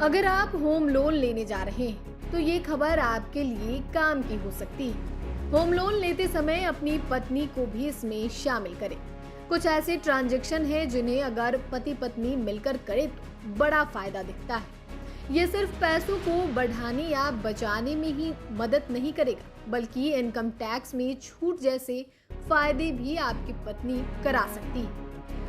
अगर आप home loan लेने जा रहे हैं तो ये खबर आपके लिए काम की हो सकती है। होम लोन लेते समय अपनी पत्नी को भी इसमें शामिल करें। कुछ ऐसे ट्रांजैक्शन हैं जिन्हें अगर पति पत्नी मिलकर करें तो बड़ा फायदा दिखता है। ये सिर्फ पैसों को बढ़ाने या बचाने में ही मदद नहीं करेगा, बल्कि इनकम टैक्स में छूट जैसे फायदे भी आपकी पत्नी करा सकती है।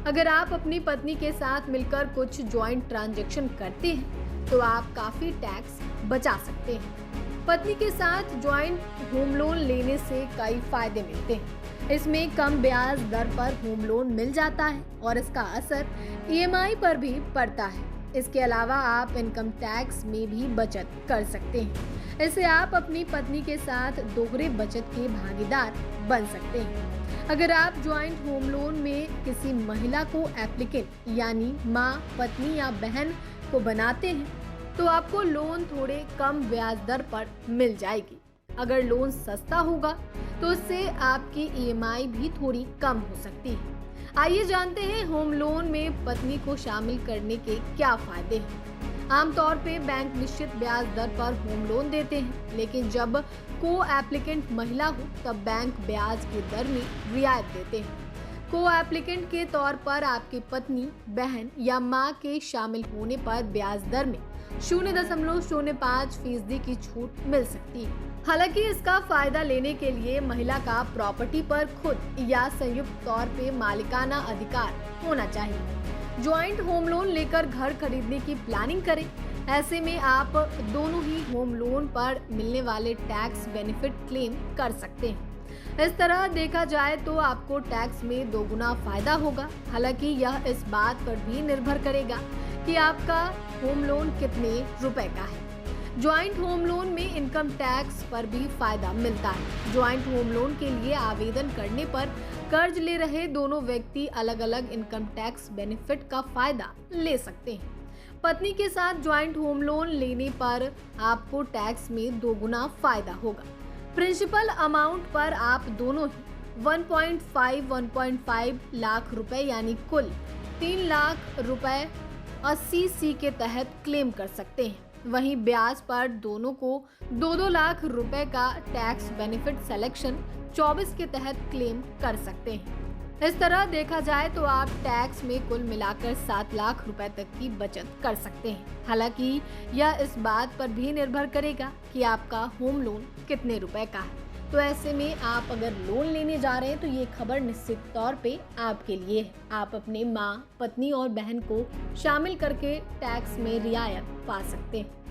अगर आप अपनी पत्नी के साथ मिलकर कुछ जॉइंट ट्रांजैक्शन करते हैं तो आप काफी टैक्स बचा सकते हैं। पत्नी के साथ जॉइंट होम लोन लेने से कई फायदे मिलते हैं। इसमें कम ब्याज दर पर होम लोन मिल जाता है और इसका असर ईएमआई पर भी पड़ता है। इसके अलावा आप इनकम टैक्स में भी बचत कर सकते हैं। इससे आप अपनी पत्नी के साथ दोहरे बचत के भागीदार बन सकते हैं। अगर आप ज्वाइंट होम लोन में किसी महिला को एप्लीकेंट यानी माँ, पत्नी या बहन को बनाते हैं तो आपको लोन थोड़े कम ब्याज दर पर मिल जाएगी। अगर लोन सस्ता होगा तो उससे आपकी ईएमआई भी थोड़ी कम हो सकती है। आइए जानते हैं होम लोन में पत्नी को शामिल करने के क्या फायदे हैं। आमतौर पे बैंक निश्चित ब्याज दर पर होम लोन देते हैं, लेकिन जब को एप्लीकेंट महिला हो तब बैंक ब्याज की दर में रियायत देते हैं। को एप्लीकेंट के तौर पर आपकी पत्नी, बहन या माँ के शामिल होने पर ब्याज दर में 0.05% की छूट मिल सकती है। हालांकि इसका फायदा लेने के लिए महिला का प्रॉपर्टी पर खुद या संयुक्त तौर पे मालिकाना अधिकार होना चाहिए। ज्वाइंट होम लोन लेकर घर खरीदने की प्लानिंग करें। ऐसे में आप दोनों ही होम लोन पर मिलने वाले टैक्स बेनिफिट क्लेम कर सकते हैं। इस तरह देखा जाए तो आपको टैक्स में दोगुना फायदा होगा। हालांकि यह इस बात पर भी निर्भर करेगा कि आपका होम लोन कितने रुपए का है। ज्वाइंट होम लोन में इनकम टैक्स पर भी फायदा मिलता है। ज्वाइंट होम लोन के लिए आवेदन करने पर कर्ज ले रहे दोनों व्यक्ति अलग अलग इनकम टैक्स बेनिफिट का फायदा ले सकते हैं। पत्नी के साथ ज्वाइंट होम लोन लेने पर आपको टैक्स में दोगुना फायदा होगा। प्रिंसिपल अमाउंट पर आप दोनों ही 1.5 लाख रुपए यानी कुल 3 लाख रुपए 80C के तहत क्लेम कर सकते हैं। वहीं ब्याज पर दोनों को 2-2 लाख रुपए का टैक्स बेनिफिट सिलेक्शन 24 के तहत क्लेम कर सकते हैं। इस तरह देखा जाए तो आप टैक्स में कुल मिलाकर 7 लाख रुपए तक की बचत कर सकते हैं। हालांकि यह इस बात पर भी निर्भर करेगा कि आपका होम लोन कितने रुपए का है। तो ऐसे में आप अगर लोन लेने जा रहे हैं तो ये खबर निश्चित तौर पे आपके लिए है। आप अपने माँ, पत्नी और बहन को शामिल करके टैक्स में रियायत पा सकते हैं।